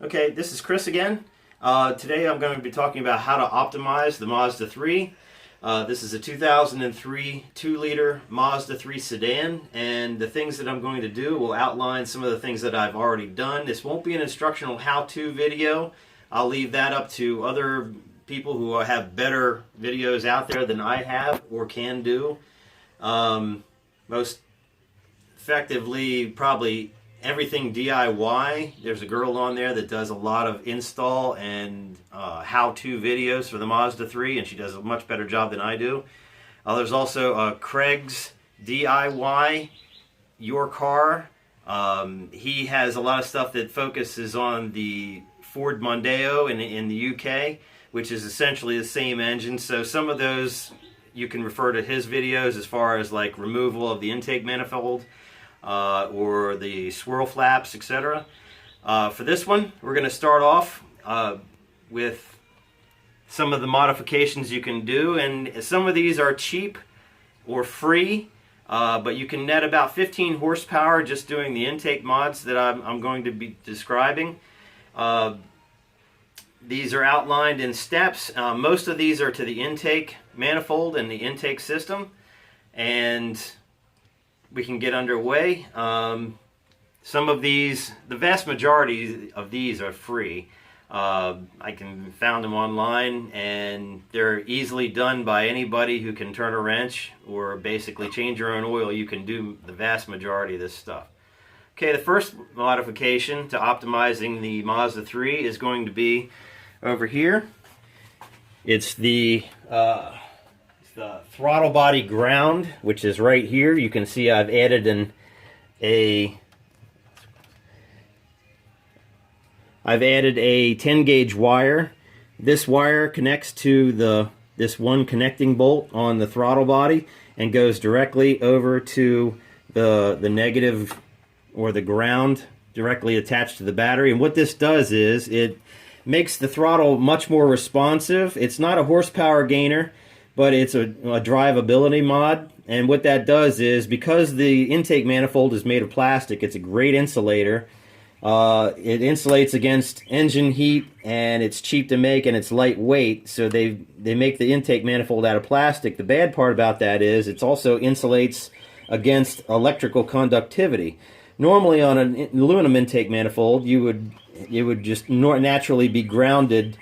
Okay, this is Chris again. Today I'm going to be talking about how to optimize the Mazda 3. This is a 2003 2-liter Mazda 3 sedan, and the things that I'm going to do will outline some of the things that I've already done. This won't be an instructional how-to video. I'll leave that up to other people who have better videos out there than I have or can do. Most effectively, probably everything DIY. There's a girl on there that does a lot of install and how-to videos for the Mazda 3, and she does a much better job than I do. There's also Craig's DIY Your Car. He has a lot of stuff that focuses on the Ford Mondeo in the UK, which is essentially the same engine. So some of those you can refer to his videos as far as like removal of the intake manifold, or the swirl flaps, etc. For this one, we're going to start off with some of the modifications you can do, and some of these are cheap or free, but you can net about 15 horsepower just doing the intake mods that I'm going to be describing. These are outlined in steps. Most of these are to the intake manifold and the intake system, and we can get underway. Some of these, the vast majority of these are free. I can found them online, and they're easily done by anybody who can turn a wrench or basically change your own oil. You can do the vast majority of this stuff. Okay, the first modification to optimizing the Mazda 3 is going to be over here. It's the throttle body ground, which is right here. You can see I've added a 10 gauge wire. This wire connects to this one connecting bolt on the throttle body and goes directly over to the negative, or the ground, directly attached to the battery. And what this does is it makes the throttle much more responsive. It's not a horsepower gainer, but it's a drivability mod. And what that does is, because the intake manifold is made of plastic, it's a great insulator. It insulates against engine heat, and it's cheap to make, and it's lightweight. So they make the intake manifold out of plastic. The bad part about that is it also insulates against electrical conductivity. Normally on an aluminum intake manifold, it would just naturally be grounded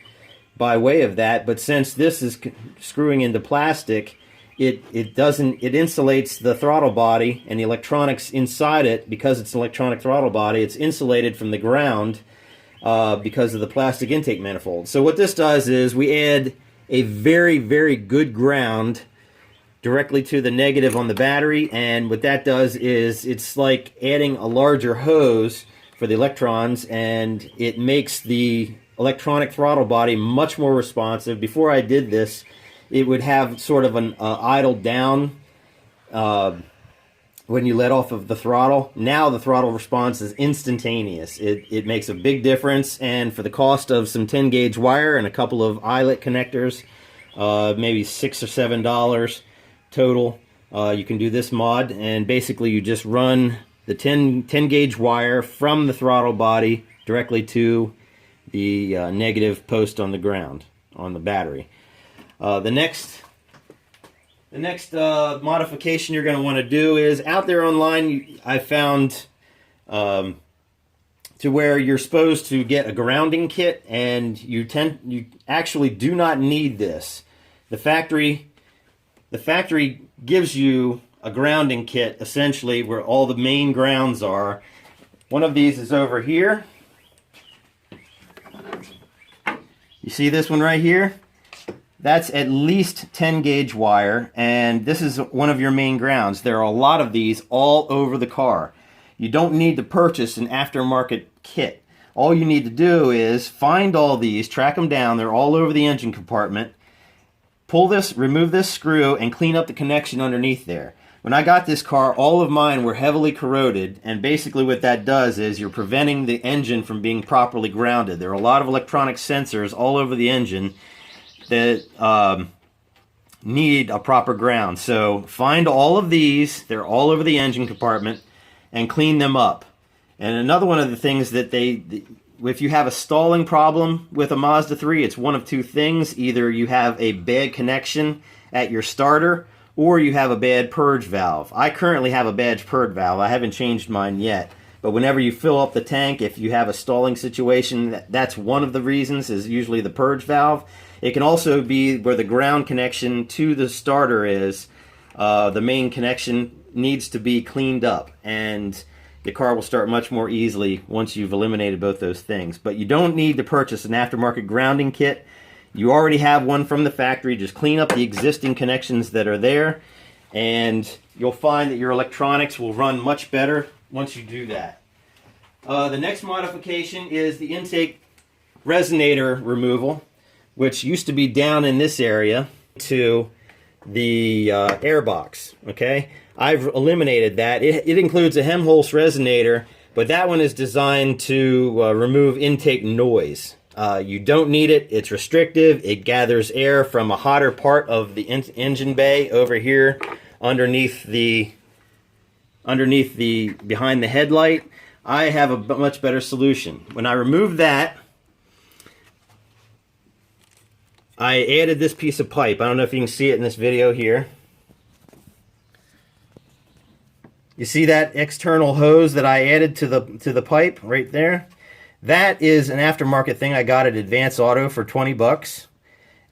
by way of that, but since this is screwing into plastic, it insulates the throttle body and the electronics inside it. Because it's an electronic throttle body, it's insulated from the ground because of the plastic intake manifold. So what this does is we add a very, very good ground directly to the negative on the battery, and what that does is it's like adding a larger hose for the electrons, and it makes the electronic throttle body much more responsive. Before I did this, it would have sort of an idle down when you let off of the throttle. Now the throttle response is instantaneous. It makes a big difference, and for the cost of some 10 gauge wire and a couple of eyelet connectors, maybe $6 or $7 total, you can do this mod. And basically you just run the 10 gauge wire from the throttle body directly to the negative post on the ground, on the battery. The next modification you're going to want to do is, out there online I found to where you're supposed to get a grounding kit, and you actually do not need this. The factory gives you a grounding kit, essentially, where all the main grounds are. One of these is over here. You see this one right here? That's at least 10 gauge wire, and this is one of your main grounds. There are a lot of these all over the car. You don't need to purchase an aftermarket kit. All you need to do is find all these, track them down, they're all over the engine compartment, pull this, remove this screw, and clean up the connection underneath there. When I got this car, all of mine were heavily corroded, and basically what that does is you're preventing the engine from being properly grounded. There are a lot of electronic sensors all over the engine that need a proper ground. So find all of these, they're all over the engine compartment, and clean them up. And another one of the things that if you have a stalling problem with a Mazda 3, it's one of two things. Either you have a bad connection at your starter, or you have a bad purge valve. I currently have a bad purge valve. I haven't changed mine yet. But whenever you fill up the tank, if you have a stalling situation, that's one of the reasons, is usually the purge valve. It can also be where the ground connection to the starter is. The main connection needs to be cleaned up, and the car will start much more easily once you've eliminated both those things. But you don't need to purchase an aftermarket grounding kit. You already have one from the factory. Just clean up the existing connections that are there, and you'll find that your electronics will run much better once you do that. The next modification is the intake resonator removal, which used to be down in this area to the airbox. Okay, I've eliminated that. It includes a Helmholz resonator, but that one is designed to remove intake noise. You don't need it. It's restrictive. It gathers air from a hotter part of the engine bay over here underneath the behind the headlight. I have a much better solution. When I remove that, I added this piece of pipe. I don't know if you can see it in this video here. You see that external hose that I added to the pipe right there? That is an aftermarket thing I got at Advance Auto for 20 bucks.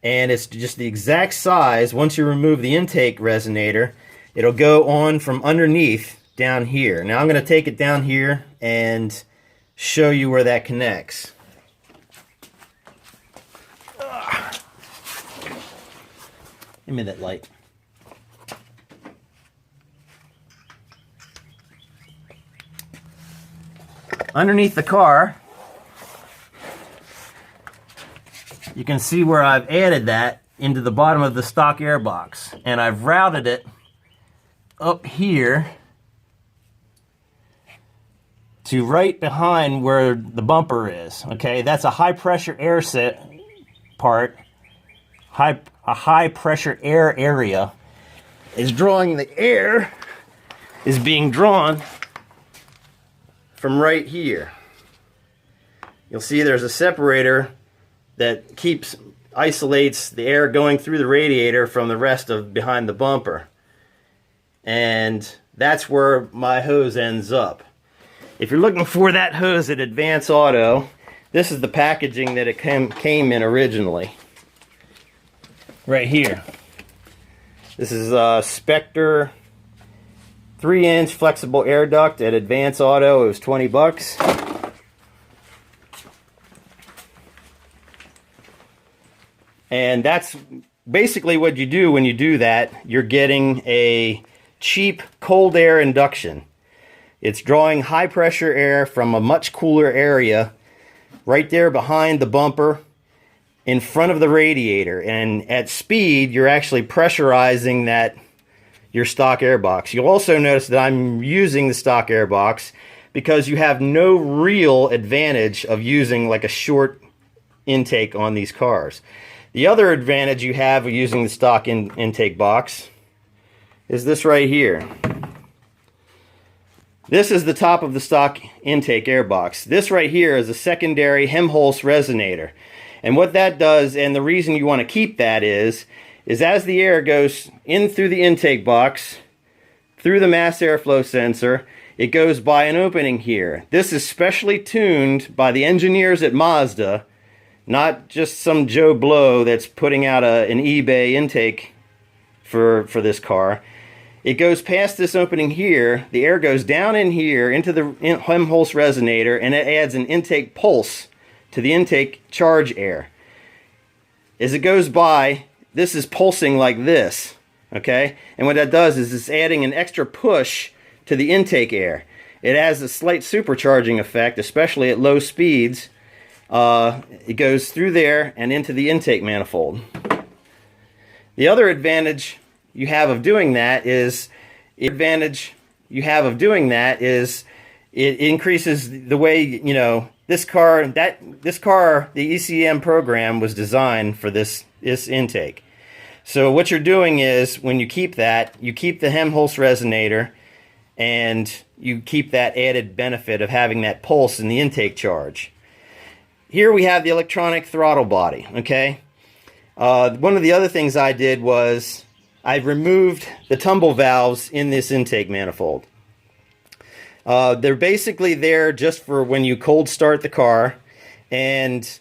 And it's just the exact size. Once you remove the intake resonator, it'll go on from underneath down here. Now I'm going to take it down here and show you where that connects. Give me that light. Underneath the car, you can see where I've added that into the bottom of the stock airbox, and I've routed it up here to right behind where the bumper is. Okay, that's a high pressure air set part. A high pressure air area is drawing the air, is being drawn from right here. You'll see there's a separator that isolates the air going through the radiator from the rest of behind the bumper. And that's where my hose ends up. If you're looking for that hose at Advance Auto, this is the packaging that it came in originally. Right here. This is a Spectre 3-inch flexible air duct at Advance Auto. It was 20 bucks. And that's basically what you do when you do that. You're getting a cheap cold air induction. It's drawing high pressure air from a much cooler area right there behind the bumper in front of the radiator, and at speed you're actually pressurizing your stock airbox. You'll also notice that I'm using the stock airbox because you have no real advantage of using like a short intake on these cars. The other advantage you have of using the stock intake box is this right here. This is the top of the stock intake airbox. This right here is a secondary Helmholz resonator. And what that does, and the reason you want to keep that is as the air goes in through the intake box, through the mass airflow sensor, it goes by an opening here. This is specially tuned by the engineers at Mazda, not just some Joe Blow that's putting out an eBay intake for this car. It goes past this opening here, the air goes down in here into the Helmholz resonator, and it adds an intake pulse to the intake charge air. As it goes by, this is pulsing like this, okay? And what that does is it's adding an extra push to the intake air. It has a slight supercharging effect, especially at low speeds. It goes through there and into the intake manifold. The other advantage you have of doing that is it increases the way, this car, the ECM program was designed for this intake. So what you're doing is, when you keep that, you keep the Helmholz resonator, and you keep that added benefit of having that pulse in the intake charge. here we have the electronic throttle body, okay? One of the other things I did was I removed the tumble valves in this intake manifold. They're basically there just for when you cold start the car, and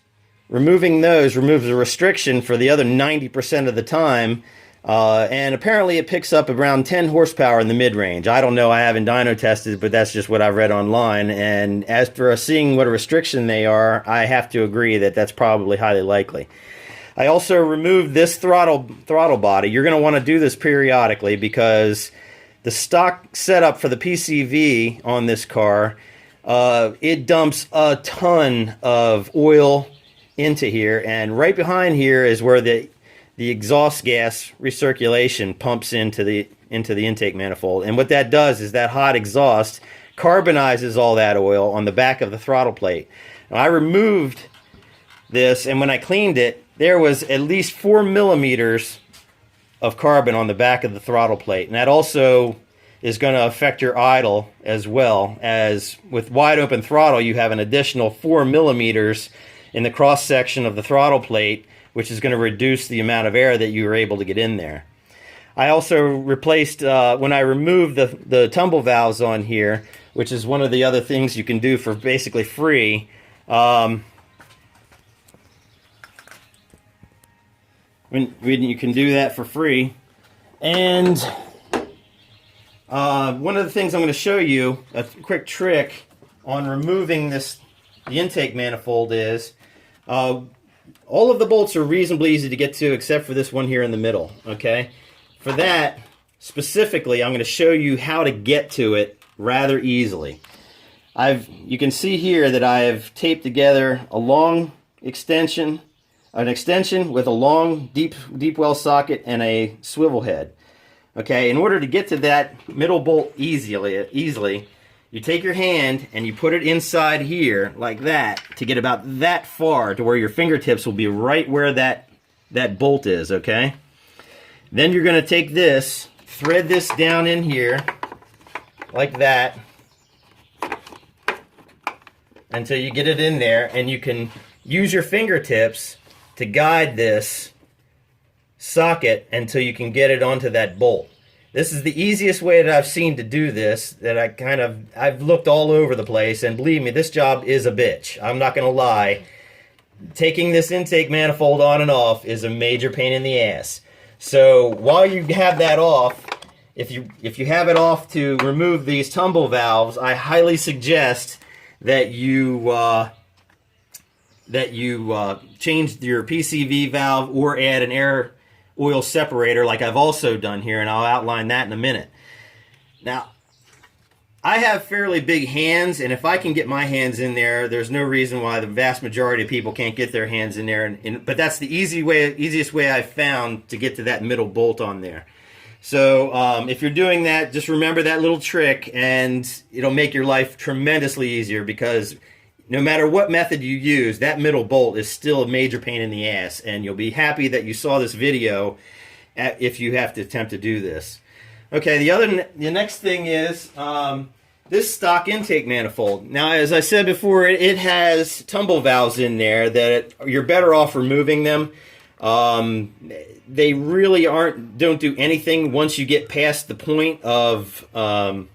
removing those removes a restriction for the other 90% of the time. And apparently it picks up around 10 horsepower in the mid-range. I don't know, I haven't dyno tested, but that's just what I've read online. And as for seeing what a restriction they are, I have to agree that that's probably highly likely. I also removed this throttle body. You're going to want to do this periodically because the stock setup for the PCV on this car, it dumps a ton of oil into here, and right behind here is where the exhaust gas recirculation pumps into the intake manifold. And what that does is that hot exhaust carbonizes all that oil on the back of the throttle plate. Now, I removed this, and when I cleaned it, there was at least 4 millimeters of carbon on the back of the throttle plate, and that also is going to affect your idle, as well as with wide open throttle you have an additional 4 millimeters in the cross section of the throttle plate, which is going to reduce the amount of air that you were able to get in there. I also replaced, when I removed the tumble valves on here, which is one of the other things you can do for basically free. When you can do that for free. And one of the things I'm going to show you, a quick trick on removing the intake manifold is, all of the bolts are reasonably easy to get to except for this one here in the middle, okay? For that, specifically, I'm going to show you how to get to it rather easily. You can see here that I have taped together a long extension, an extension with a long deep well socket and a swivel head. Okay, in order to get to that middle bolt easily, you take your hand and you put it inside here like that to get about that far to where your fingertips will be right where that bolt is, okay? Then you're going to take this, thread this down in here like that until you get it in there, and you can use your fingertips to guide this socket until you can get it onto that bolt. This is the easiest way that I've seen to do this, that I've looked all over the place, and believe me, this job is a bitch. I'm not going to lie. Taking this intake manifold on and off is a major pain in the ass. So while you have that off, if you have it off to remove these tumble valves, I highly suggest that you change your PCV valve or add an air oil separator like I've also done here, and I'll outline that in a minute. Now, I have fairly big hands, and if I can get my hands in there, there's no reason why the vast majority of people can't get their hands in there. But that's the easiest way I've found to get to that middle bolt on there. So if you're doing that, just remember that little trick, and it'll make your life tremendously easier, because no matter what method you use, that middle bolt is still a major pain in the ass, and you'll be happy that you saw this video if you have to attempt to do this. Okay, the next thing is this stock intake manifold. Now, as I said before, it has tumble valves in there that you're better off removing them. They really don't do anything once you get past the point of a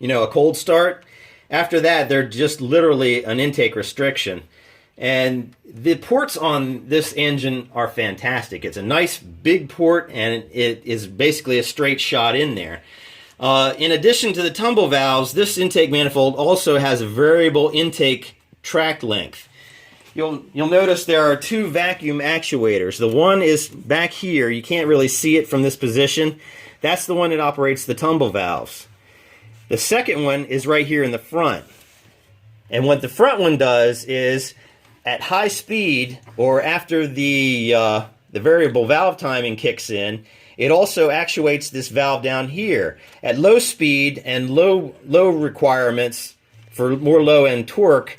cold start. After that, they're just literally an intake restriction. And the ports on this engine are fantastic. It's a nice big port, and it is basically a straight shot in there. In addition to the tumble valves, this intake manifold also has a variable intake tract length. You'll notice there are 2 vacuum actuators. The one is back here. You can't really see it from this position. That's the one that operates the tumble valves. The second one is right here in the front. And what the front one does is, at high speed, or after the variable valve timing kicks in, it also actuates this valve down here. At low speed and low requirements for more low-end torque,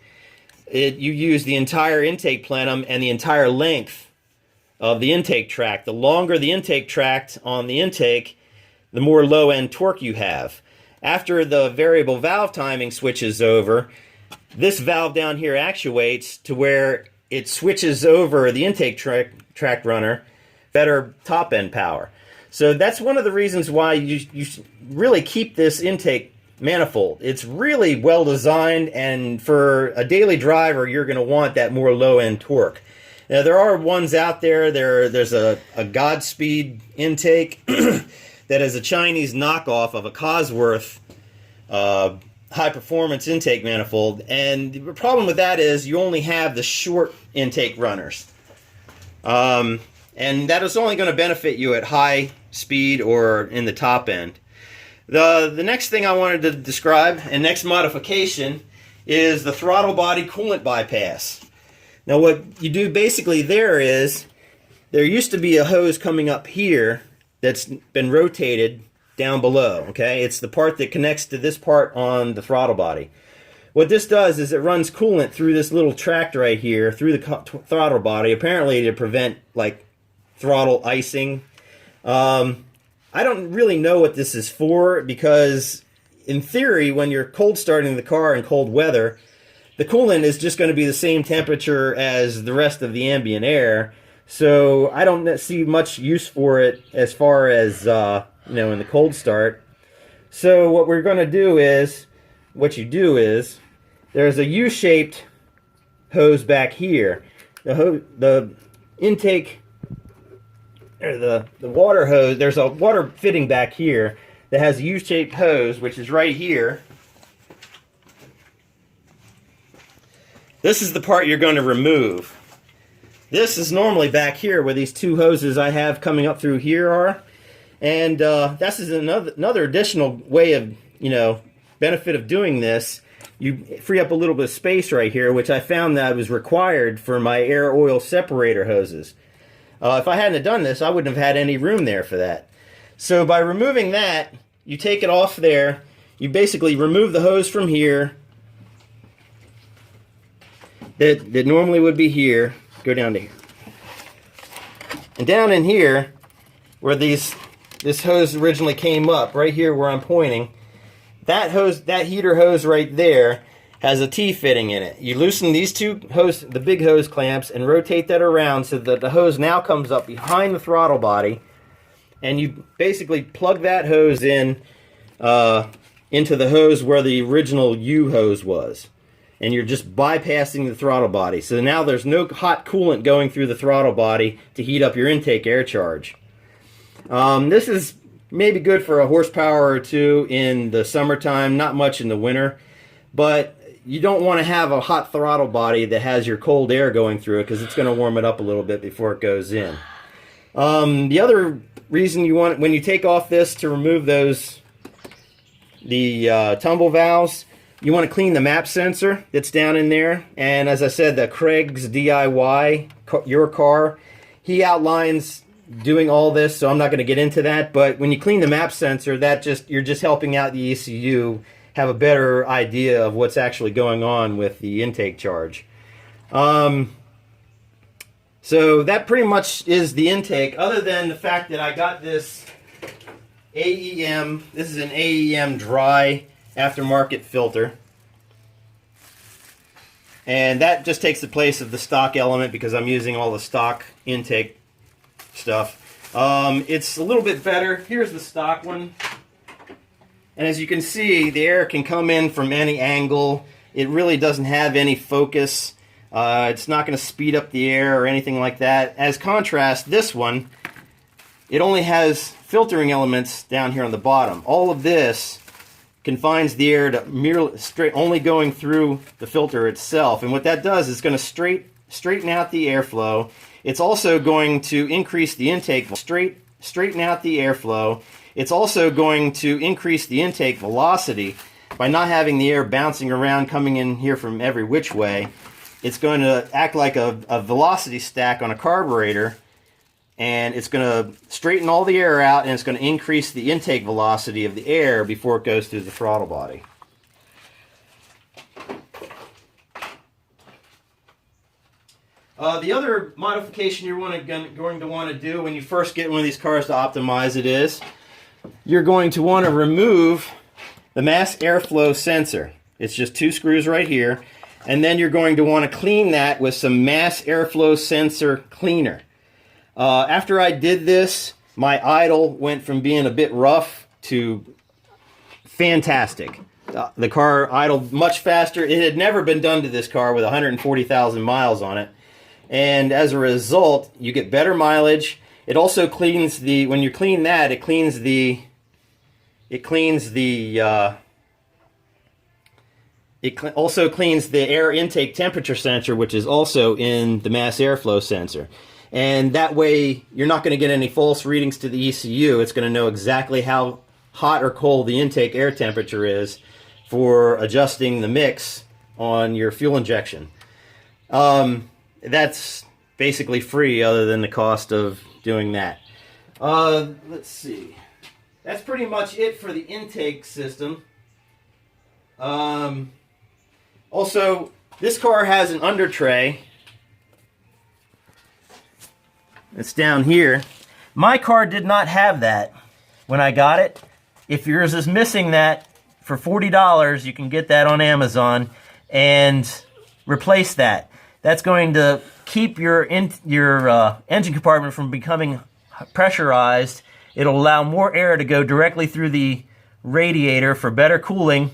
you use the entire intake plenum and the entire length of the intake tract. The longer the intake tract on the intake, the more low-end torque you have. After the variable valve timing switches over, this valve down here actuates to where it switches over the intake tract runner better top end power. So that's one of the reasons why you really keep this intake manifold. It's really well designed, and for a daily driver you're going to want that more low end torque. Now there are ones out there, there's a Godspeed intake that is a Chinese knockoff of a Cosworth high performance intake manifold, and the problem with that is you only have the short intake runners, and that is only going to benefit you at high speed or in the top end. The next thing I wanted to describe, and next modification, is the throttle body coolant bypass. Now what you do basically there used to be a hose coming up here that's been rotated down below, okay? It's the part that connects to this part on the throttle body. What this does is it runs coolant through this little tract right here, through the throttle body, apparently to prevent like throttle icing. I don't really know what this is for, because in theory when you're cold starting the car in cold weather, the coolant is just going to be the same temperature as the rest of the ambient air, so I don't see much use for it as far as you know, in the cold start. So what we're going to do is, there's a U-shaped hose back here. The intake, or the water hose, there's a water fitting back here that has a U-shaped hose, which is right here. This is the part you're going to remove. This is normally back here where these two hoses I have coming up through here are. And this is another additional way of, you know, benefit of doing this. You free up a little bit of space right here, which I found that was required for my air oil separator hoses. If I hadn't have done this, I wouldn't have had any room there for that. So by removing that, you take it off there. You basically remove the hose from here that normally would be here. Go down to here. And down in here, where this hose originally came up, right here where I'm pointing, that heater hose right there has a T-fitting in it. You loosen these two the big hose clamps, and rotate that around so that the hose now comes up behind the throttle body, and you basically plug that hose in into the hose where the original U hose was. And you're just bypassing the throttle body. So now there's no hot coolant going through the throttle body to heat up your intake air charge. This is maybe good for a horsepower or two in the summertime, not much in the winter, but you don't want to have a hot throttle body that has your cold air going through it, because it's going to warm it up a little bit before it goes in. The other reason you want, when you take off this to remove the tumble valves, you want to clean the map sensor that's down in there. And as I said, the Craig's DIY, Your Car, he outlines doing all this, so I'm not going to get into that. But when you clean the map sensor, you're just helping out the ECU have a better idea of what's actually going on with the intake charge. So that pretty much is the intake, other than the fact that I got this AEM. This is an AEM dry aftermarket filter, and that just takes the place of the stock element because I'm using all the stock intake stuff. It's a little bit better. Here's the stock one, and as you can see, the air can come in from any angle. It really doesn't have any focus. It's not going to speed up the air or anything like that. As contrast, this one, it only has filtering elements down here on the bottom. All of this confines the air to merely only going through the filter itself, and what that does is going to straighten out the airflow. It's also going to increase the intake, straighten out the airflow. It's also going to increase the intake velocity by not having the air bouncing around coming in here from every which way. It's going to act like a velocity stack on a carburetor, and it's going to straighten all the air out, and it's going to increase the intake velocity of the air before it goes through the throttle body. The other modification you're going to want to do when you first get one of these cars to optimize it is you're going to want to remove the mass airflow sensor. It's just 2 screws right here. And then you're going to want to clean that with some mass airflow sensor cleaner. After I did this, my idle went from being a bit rough to fantastic. The car idled much faster. It had never been done to this car with 140,000 miles on it. And as a result, you get better mileage. It also cleans the, when you clean that, it also cleans the air intake temperature sensor, which is also in the mass airflow sensor. And that way, you're not going to get any false readings to the ECU. It's going to know exactly how hot or cold the intake air temperature is for adjusting the mix on your fuel injection. That's basically free other than the cost of doing that. Let's see. That's pretty much it for the intake system. Also, this car has an under tray. It's down here. My car did not have that when I got it. If yours is missing that, for $40, you can get that on Amazon and replace that. That's going to keep your engine compartment from becoming pressurized. It'll allow more air to go directly through the radiator for better cooling.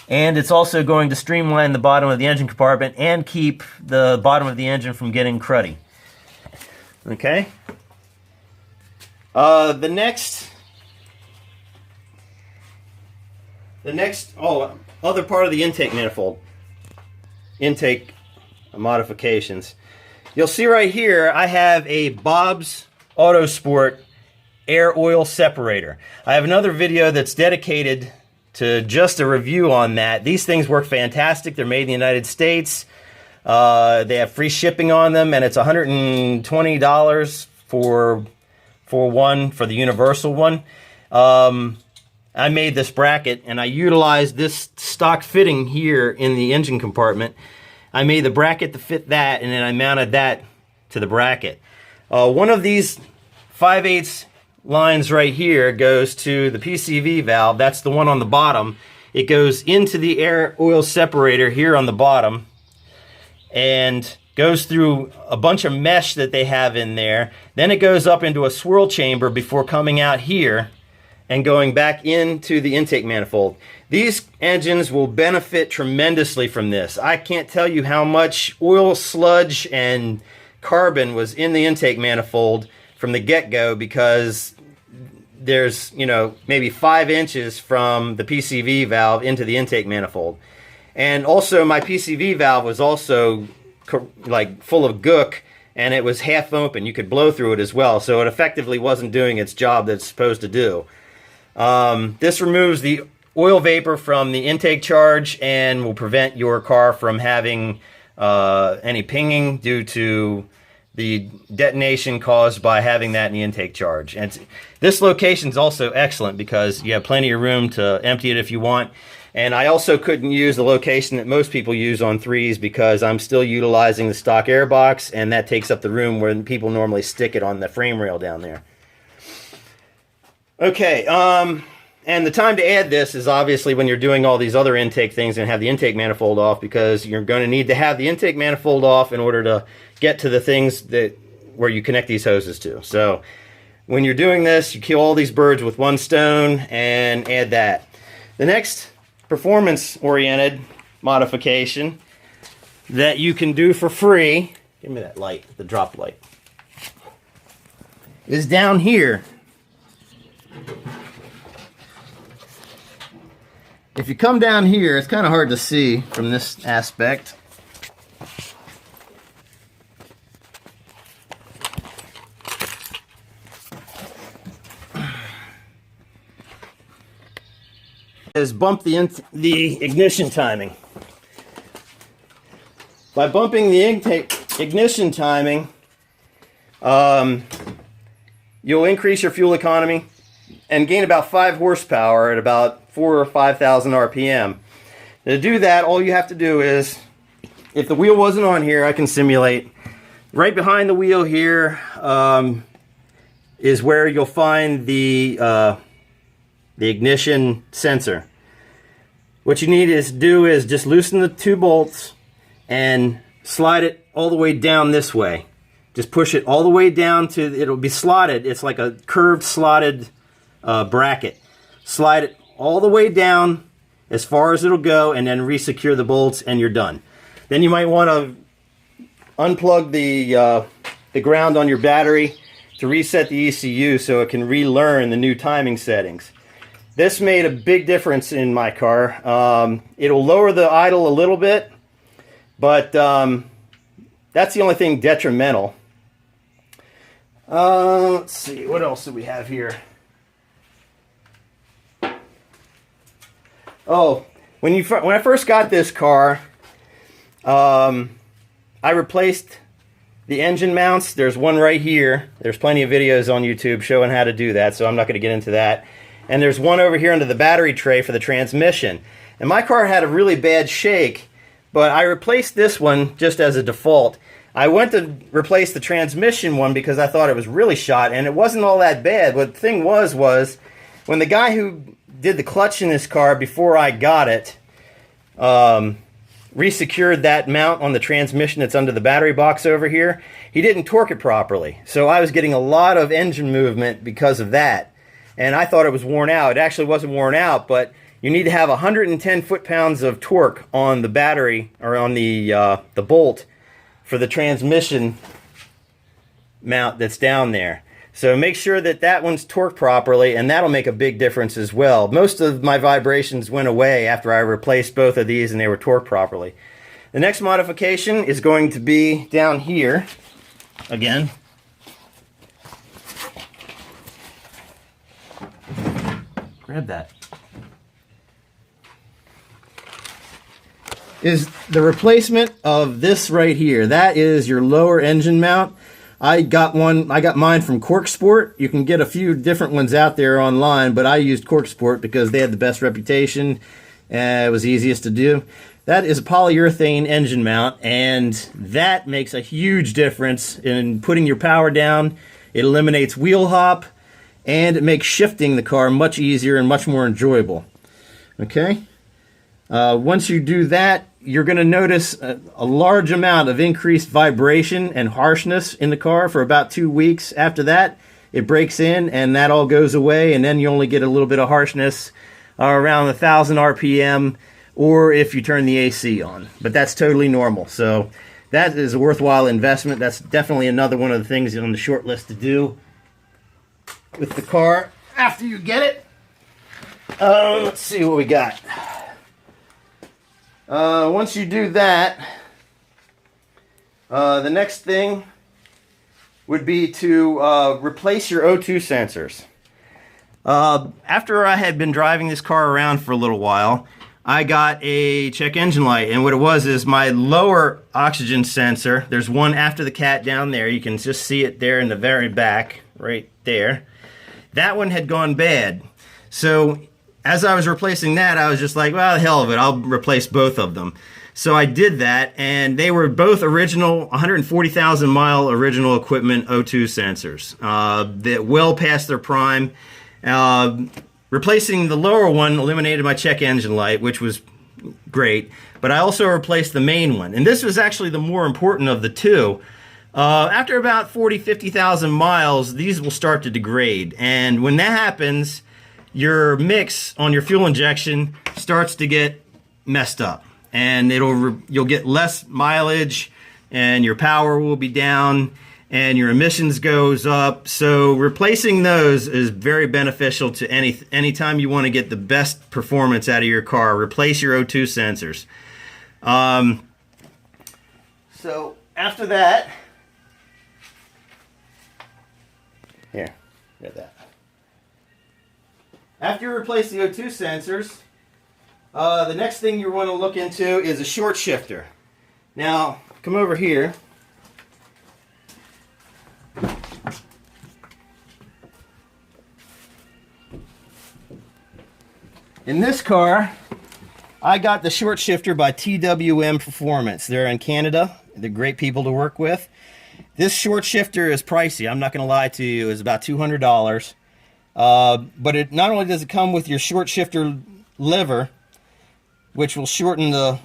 And it's also going to streamline the bottom of the engine compartment and keep the bottom of the engine from getting cruddy. Okay? The next other part of the intake manifold. Intake modifications. You'll see right here, I have a Bob's Autosport air oil separator. I have another video that's dedicated to just a review on that. These things work fantastic. They're made in the United States. They have free shipping on them, and it's $120 for the universal one. I made this bracket, and I utilized this stock fitting here in the engine compartment. I made the bracket to fit that, and then I mounted that to the bracket. One of these 5/8 lines right here goes to the PCV valve. That's the one on the bottom. It goes into the air oil separator here on the bottom and goes through a bunch of mesh that they have in there. Then it goes up into a swirl chamber before coming out here and going back into the intake manifold. These engines will benefit tremendously from this. I can't tell you how much oil, sludge, and carbon was in the intake manifold from the get-go, because there's, maybe 5 inches from the PCV valve into the intake manifold. And also my PCV valve was also like full of gook, and it was half open. You could blow through it as well, so it effectively wasn't doing its job that it's supposed to do. This removes the oil vapor from the intake charge and will prevent your car from having any pinging due to the detonation caused by having that in the intake charge. And this location is also excellent because you have plenty of room to empty it if you want. And I also couldn't use the location that most people use on 3s because I'm still utilizing the stock airbox, and that takes up the room where people normally stick it on the frame rail down there. Okay, and the time to add this is obviously when you're doing all these other intake things and have the intake manifold off, because you're going to need to have the intake manifold off in order to get to the things where you connect these hoses to. So when you're doing this, you kill all these birds with one stone and add that. The next performance-oriented modification that you can do for free, give me that light, the drop light, is down here. If you come down here, it's kind of hard to see from this aspect. Is bump the ignition timing. By bumping the ignition timing, you'll increase your fuel economy and gain about 5 horsepower at about 4,000 or 5,000 RPM. To do that, all you have to do is, if the wheel wasn't on here, I can simulate. Right behind the wheel here is where you'll find the ignition sensor. what you need to do is just loosen the 2 bolts and slide it all the way down this way. Just push it all the way down to, it'll be slotted. It's like a curved slotted bracket. Slide it all the way down as far as it'll go, and then resecure the bolts, and you're done. Then you might want to unplug the ground on your battery to reset the ECU so it can relearn the new timing settings. This made a big difference in my car. It'll lower the idle a little bit, but that's the only thing detrimental. Let's see, what else do we have here? Oh, when I first got this car, I replaced the engine mounts. There's one right here. There's plenty of videos on YouTube showing how to do that, so I'm not going to get into that. And there's one over here under the battery tray for the transmission. And my car had a really bad shake, but I replaced this one just as a default. I went to replace the transmission one because I thought it was really shot, and it wasn't all that bad. What the thing was when the guy who did the clutch in this car before I got it resecured that mount on the transmission that's under the battery box over here, he didn't torque it properly. So I was getting a lot of engine movement because of that. And I thought it was worn out. It actually wasn't worn out, but you need to have 110 foot-pounds of torque on the battery, or on the bolt, for the transmission mount that's down there. So make sure that that one's torqued properly, and that'll make a big difference as well. Most of my vibrations went away after I replaced both of these and they were torqued properly. The next modification is going to be down here again. Grab that. Is the replacement of this right here. That is your lower engine mount. I got mine from Cork Sport. You can get a few different ones out there online, but I used Cork Sport because they had the best reputation and it was easiest to do. That is a polyurethane engine mount, and that makes a huge difference in putting your power down. It eliminates wheel hop, and it makes shifting the car much easier and much more enjoyable. Okay? Once you do that, you're going to notice a large amount of increased vibration and harshness in the car for about 2 weeks. After that, it breaks in and that all goes away, and then you only get a little bit of harshness around 1,000 RPM, or if you turn the AC on. But that's totally normal. So that is a worthwhile investment. That's definitely another one of the things on the short list to do with the car after you get it. Let's see what we got. Once you do that, the next thing would be to replace your O2 sensors. After I had been driving this car around for a little while, I got a check engine light, and what it was is my lower oxygen sensor. There's one after the cat down there. You can just see it there in the very back, right there. That one had gone bad. So as I was replacing that, I was just like, well, the hell of it, I'll replace both of them. So I did that, and they were both original 140,000 mile original equipment O2 sensors that well past their prime. Replacing the lower one eliminated my check engine light, which was great, but I also replaced the main one, and this was actually the more important of the two. After about 50,000 miles, these will start to degrade, and when that happens, your mix on your fuel injection starts to get messed up, and you'll get less mileage, and your power will be down, and your emissions goes up. So replacing those is very beneficial to anytime you want to get the best performance out of your car. Replace your O2 sensors. So after that, here, get that. After you replace the O2 sensors, the next thing you want to look into is a short shifter. Now, come over here. In this car, I got the short shifter by TWM Performance. They're in Canada. They're great people to work with. This short shifter is pricey. I'm not going to lie to you. It's about $200. But it not only does it come with your short shifter lever, which will shorten the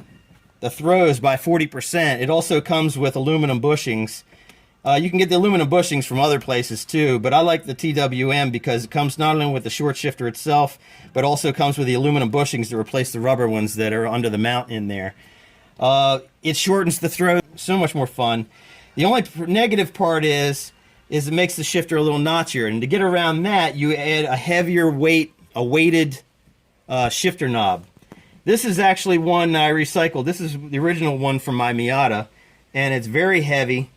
throws by 40%. It also comes with aluminum bushings. You can get the aluminum bushings from other places too, but I like the TWM because it comes not only with the short shifter itself, but also comes with the aluminum bushings to replace the rubber ones that are under the mount in there. It shortens the throw, so much more fun. The only negative part is it makes the shifter a little notchier, and to get around that, you add a heavier weight, a weighted shifter knob. This is actually one I recycled. This is the original one from my Miata, and it's very heavy.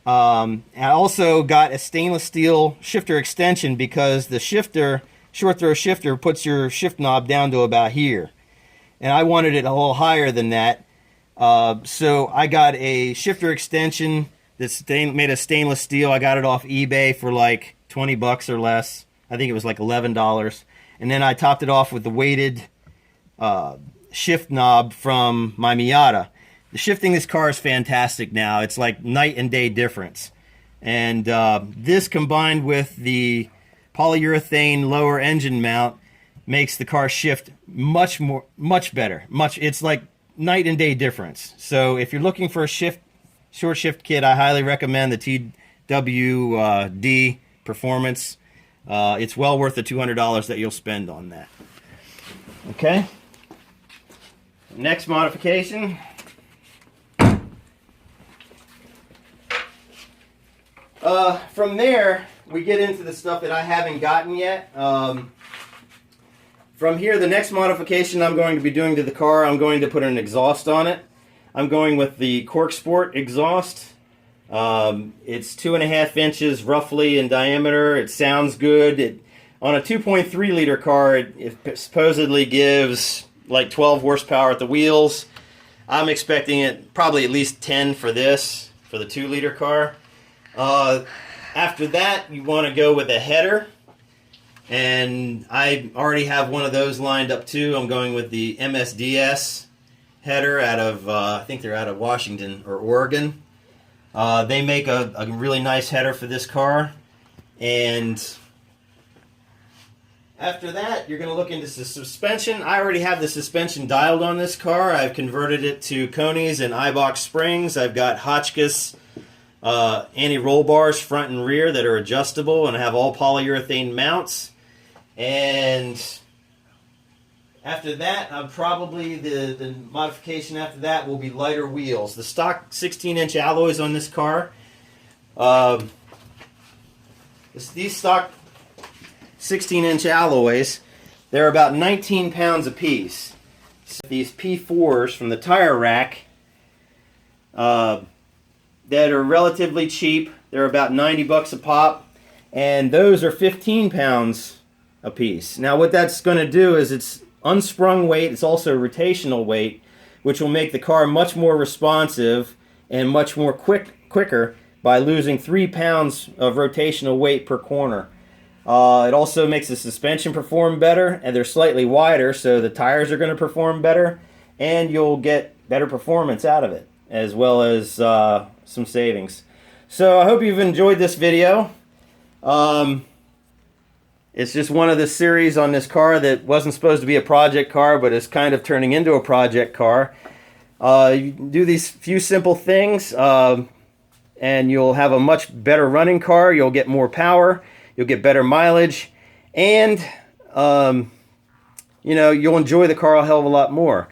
I also got a stainless steel shifter extension because the shifter, short throw shifter, puts your shift knob down to about here. And I wanted it a little higher than that. So I got a shifter extension that's made of stainless steel. I got it off eBay for like 20 bucks or less. I think it was like $11. And then I topped it off with the weighted shift knob from my Miata. The shifting this car is fantastic now. It's like night and day difference. And this combined with the polyurethane lower engine mount makes the car shift much better. It's like night and day difference. So if you're looking for a short shift kit, I highly recommend the TWD Performance. It's well worth the $200 that you'll spend on that. Okay. Next modification. From there, we get into the stuff that I haven't gotten yet. From here, the next modification I'm going to be doing to the car, I'm going to put an exhaust on it. I'm going with the Cork Sport exhaust. It's 2.5 inches roughly in diameter. It sounds good. On a 2.3 liter car, it supposedly gives like 12 horsepower at the wheels. I'm expecting it probably at least 10 for this, for the 2 liter car. After that, you want to go with a header, and I already have one of those lined up too. I'm going with the MSDS header out of, I think they're out of Washington or Oregon. They make a really nice header for this car, and after that, you're going to look into the suspension. I already have the suspension dialed on this car. I've converted it to Koni's and iBox springs. I've got Hotchkiss anti-roll bars front and rear that are adjustable, and have all polyurethane mounts. And after that, probably the modification after that will be lighter wheels. The stock 16-inch alloys on this car, these stock 16-inch alloys, they're about 19 pounds a piece. So these P4s from the tire rack, that are relatively cheap. They're about 90 bucks a pop, and those are 15 pounds a piece. Now what that's going to do is it's unsprung weight, it's also rotational weight, which will make the car much more responsive and much more quicker by losing 3 pounds of rotational weight per corner. It also makes the suspension perform better, and they're slightly wider, so the tires are going to perform better, and you'll get better performance out of it, as well as some savings. So I hope you've enjoyed this video. It's just one of the series on this car that wasn't supposed to be a project car, but is kind of turning into a project car. You do these few simple things, and you'll have a much better running car. You'll get more power, you'll get better mileage, and you'll enjoy the car a hell of a lot more.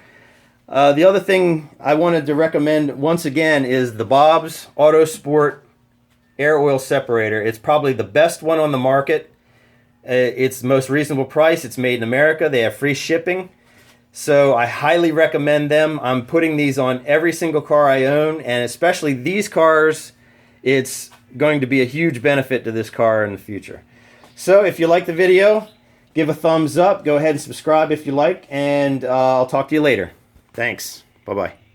The other thing I wanted to recommend once again is the Bob's Auto Sport air oil separator. It's probably the best one on the market. It's the most reasonable price. It's made in America. They have free shipping. So I highly recommend them. I'm putting these on every single car I own, and especially these cars, it's going to be a huge benefit to this car in the future. So if you like the video, give a thumbs up. Go ahead and subscribe if you like, and I'll talk to you later. Thanks. Bye-bye.